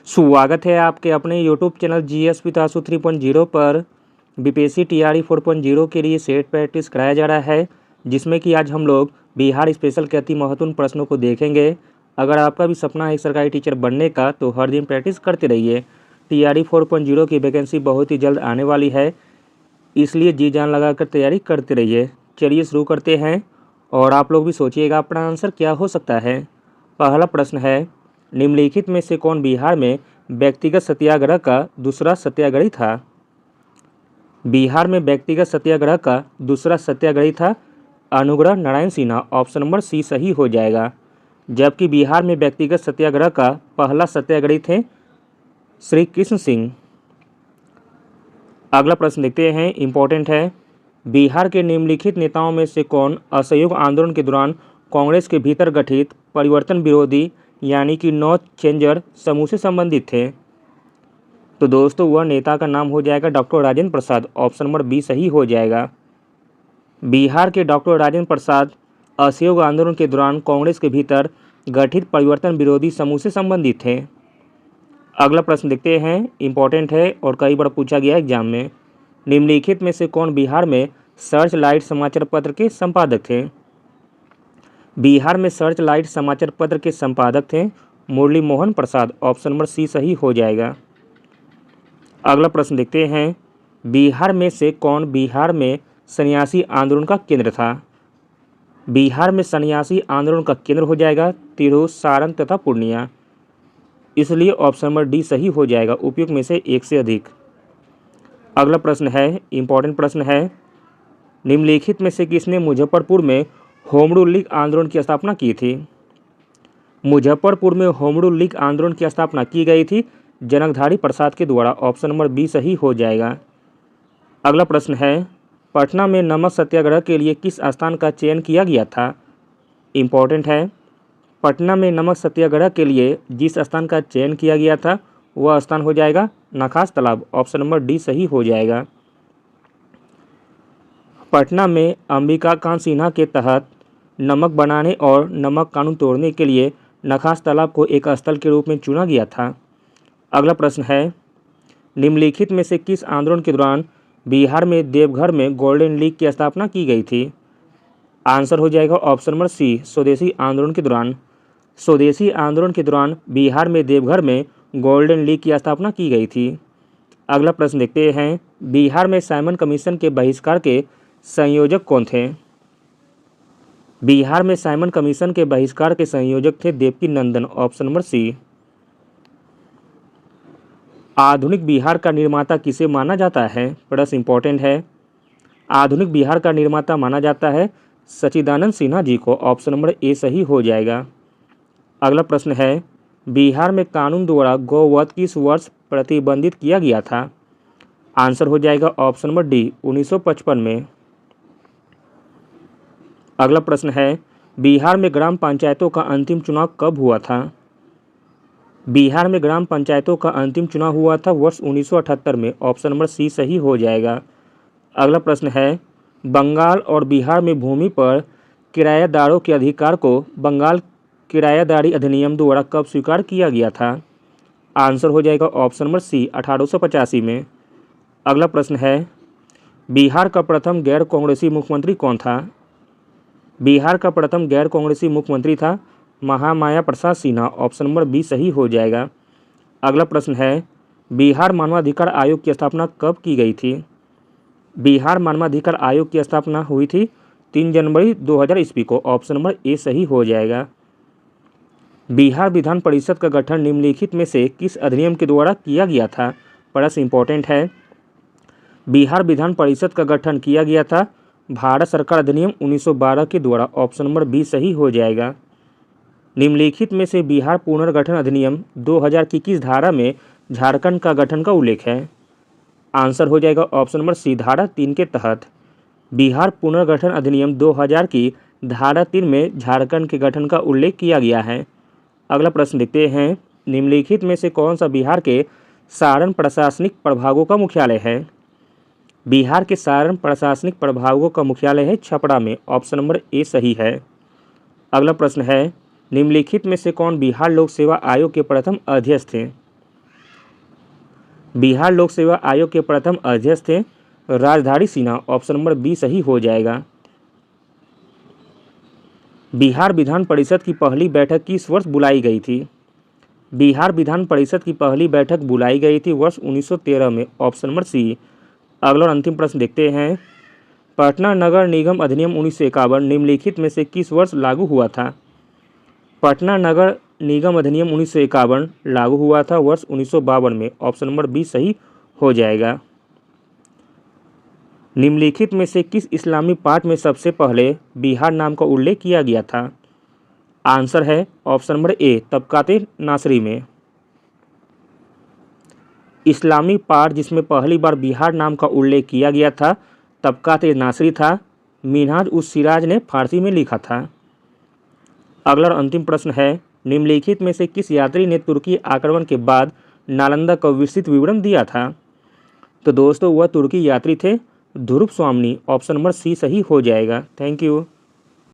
स्वागत है आपके अपने यूट्यूब चैनल जीएस पितासु 3.0 पर। बीपीएससी टीआरई 4.0 के लिए सेट प्रैक्टिस कराया जा रहा है, जिसमें कि आज हम लोग बिहार स्पेशल के अति महत्वपूर्ण प्रश्नों को देखेंगे। अगर आपका भी सपना है सरकारी टीचर बनने का तो हर दिन प्रैक्टिस करते रहिए। टीआरई 4.0 की वैकेंसी बहुत ही जल्द आने वाली है, इसलिए जी जान लगा कर तैयारी करते रहिए। चलिए शुरू करते हैं और आप लोग भी सोचिएगा अपना आंसर क्या हो सकता है। पहला प्रश्न है, निम्नलिखित में से कौन बिहार में व्यक्तिगत सत्याग्रह का दूसरा सत्याग्रही था? बिहार में व्यक्तिगत सत्याग्रह का दूसरा सत्याग्रही था Anugrah Narayan Sinha. Option number C सही हो जाएगा। जबकि बिहार में व्यक्तिगत सत्याग्रह का पहला सत्याग्रही थे श्री कृष्ण सिंह। अगला प्रश्न देखते हैं, इंपॉर्टेंट है। बिहार के निम्नलिखित नेताओं में से कौन असहयोग आंदोलन के दौरान कांग्रेस के भीतर गठित परिवर्तन विरोधी यानी कि नो चेंजर समूह से संबंधित थे? तो दोस्तों वह नेता का नाम हो जाएगा doctor Rajendra Prasad. Option number B सही हो जाएगा। बिहार के डॉक्टर राजेंद्र प्रसाद असहयोग आंदोलन के दौरान कांग्रेस के भीतर गठित परिवर्तन विरोधी समूह से संबंधित थे। अगला प्रश्न देखते हैं, इंपॉर्टेंट है और कई बार पूछा गया एग्जाम में। निम्नलिखित में से कौन बिहार में सर्च लाइट समाचार पत्र के संपादक थे? बिहार में सर्च लाइट समाचार पत्र के संपादक थे मुरली Mohan Prasad. Option number C सही हो जाएगा। अगला प्रश्न देखते हैं, बिहार में से कौन बिहार में सन्यासी आंदोलन का केंद्र था? बिहार में सन्यासी आंदोलन का केंद्र हो जाएगा तिरहुत, सारण तथा पूर्णिया, इसलिए ऑप्शन नंबर डी सही हो जाएगा। उपयुक्त में से एक से अधिक। अगला प्रश्न है, इंपॉर्टेंट प्रश्न है। निम्नलिखित में से किसने मुजफ्फरपुर में होम रूल लीग आंदोलन की स्थापना की थी? मुजफ्फरपुर में होम रूल लीग आंदोलन की स्थापना की गई थी जनकधारी प्रसाद के द्वारा। ऑप्शन नंबर बी सही हो जाएगा। अगला प्रश्न है, पटना में नमक सत्याग्रह के लिए किस स्थान का चयन किया गया था? इंपॉर्टेंट है। पटना में नमक सत्याग्रह के लिए जिस स्थान का चयन किया गया था वह स्थान हो जाएगा नखास तालाब। ऑप्शन नंबर डी सही हो जाएगा। पटना में अंबिकाकांत सिन्हा के तहत नमक बनाने और नमक कानून तोड़ने के लिए नखास तालाब को एक स्थल के रूप में चुना गया था। अगला प्रश्न है, निम्नलिखित में से किस आंदोलन के दौरान बिहार में देवघर में गोल्डन लीग की स्थापना की गई थी? आंसर हो जाएगा ऑप्शन नंबर सी, स्वदेशी आंदोलन के दौरान। स्वदेशी आंदोलन के दौरान बिहार में देवघर में गोल्डन लीग की स्थापना की गई थी। अगला प्रश्न देखते हैं, बिहार में साइमन कमीशन के बहिष्कार के संयोजक कौन थे? बिहार में साइमन कमीशन के बहिष्कार के संयोजक थे Devaki Nandan. Option number C. आधुनिक बिहार का निर्माता किसे माना जाता है? प्रश्न इंपॉर्टेंट है। आधुनिक बिहार का निर्माता माना जाता है सच्चिदानंद सिन्हा जी को। ऑप्शन नंबर ए सही हो जाएगा। अगला प्रश्न है, बिहार में कानून द्वारा गौवध किस वर्ष प्रतिबंधित किया गया था? आंसर हो जाएगा ऑप्शन नंबर डी, 1955 में। अगला प्रश्न है, बिहार में ग्राम पंचायतों का अंतिम चुनाव कब हुआ था? बिहार में ग्राम पंचायतों का अंतिम चुनाव हुआ था वर्ष 1978 में। ऑप्शन नंबर सी सही हो जाएगा। अगला प्रश्न है, बंगाल और बिहार में भूमि पर किराएदारों के अधिकार को बंगाल किराएदारी अधिनियम द्वारा कब स्वीकार किया गया था? आंसर हो जाएगा ऑप्शन नंबर सी, 1885 में। अगला प्रश्न है, बिहार का प्रथम गैर कांग्रेसी मुख्यमंत्री कौन था? बिहार का प्रथम गैर कांग्रेसी मुख्यमंत्री था Mahamaya Prasad Sinha. Option number B सही हो जाएगा। अगला प्रश्न है, बिहार मानवाधिकार आयोग की स्थापना कब की गई थी? बिहार मानवाधिकार आयोग की स्थापना हुई थी 3 जनवरी 2000 ईस्वी को। ऑप्शन नंबर ए सही हो जाएगा। बिहार विधान परिषद का गठन निम्नलिखित में से किस अधिनियम के द्वारा किया गया था? प्रश्न इंपॉर्टेंट है। बिहार विधान परिषद का गठन किया गया था भारत सरकार अधिनियम 1912 के द्वारा। ऑप्शन नंबर बी सही हो जाएगा। निम्नलिखित में से बिहार पुनर्गठन अधिनियम 2000 की किस धारा में झारखंड का गठन का उल्लेख है? आंसर हो जाएगा ऑप्शन नंबर सी, धारा 3 के तहत। बिहार पुनर्गठन अधिनियम 2000 की धारा 3 में झारखंड के गठन का उल्लेख किया गया है। अगला प्रश्न देखते हैं, निम्नलिखित में से कौन सा बिहार के सारण प्रशासनिक प्रभागों का मुख्यालय है? बिहार के सारण प्रशासनिक प्रभागों का मुख्यालय है छपरा में। ऑप्शन नंबर ए सही है। अगला प्रश्न है, निम्नलिखित में से कौन बिहार लोक सेवा आयोग के प्रथम अध्यक्ष थे? बिहार लोक सेवा आयोग के प्रथम अध्यक्ष थे राजधारी सिन्हा, ऑप्शन नंबर बी सही हो जाएगा। बिहार विधान परिषद की पहली बैठक किस वर्ष बुलाई गई थी? बिहार विधान परिषद की पहली बैठक बुलाई गई थी वर्ष 1913 में, ऑप्शन नंबर सी। अगला और अंतिम प्रश्न देखते हैं। पटना नगर निगम अधिनियम 1951 निम्नलिखित में से किस वर्ष लागू हुआ था? पटना नगर निगम अधिनियम 1951 लागू हुआ था वर्ष 1952 में, ऑप्शन नंबर बी सही हो जाएगा। निम्नलिखित में से किस इस्लामी पाठ में सबसे पहले बिहार नाम का उल्लेख किया गया था? आंसर है ऑप्शन नंबर ए, तबकाते नासरी में। इस्लामी पाठ जिसमें पहली बार बिहार नाम का उल्लेख किया गया था तबकाते नासरी था। मिनहाज उस सिराज ने फारसी में लिखा था। अगला और अंतिम प्रश्न है। निम्नलिखित में से किस यात्री ने तुर्की आक्रमण के बाद नालंदा का विस्तृत विवरण दिया था? तो दोस्तों वह तुर्की यात्री थे ध्रुव स्वामी, ऑप्शन नंबर सी सही हो जाएगा। Thank you.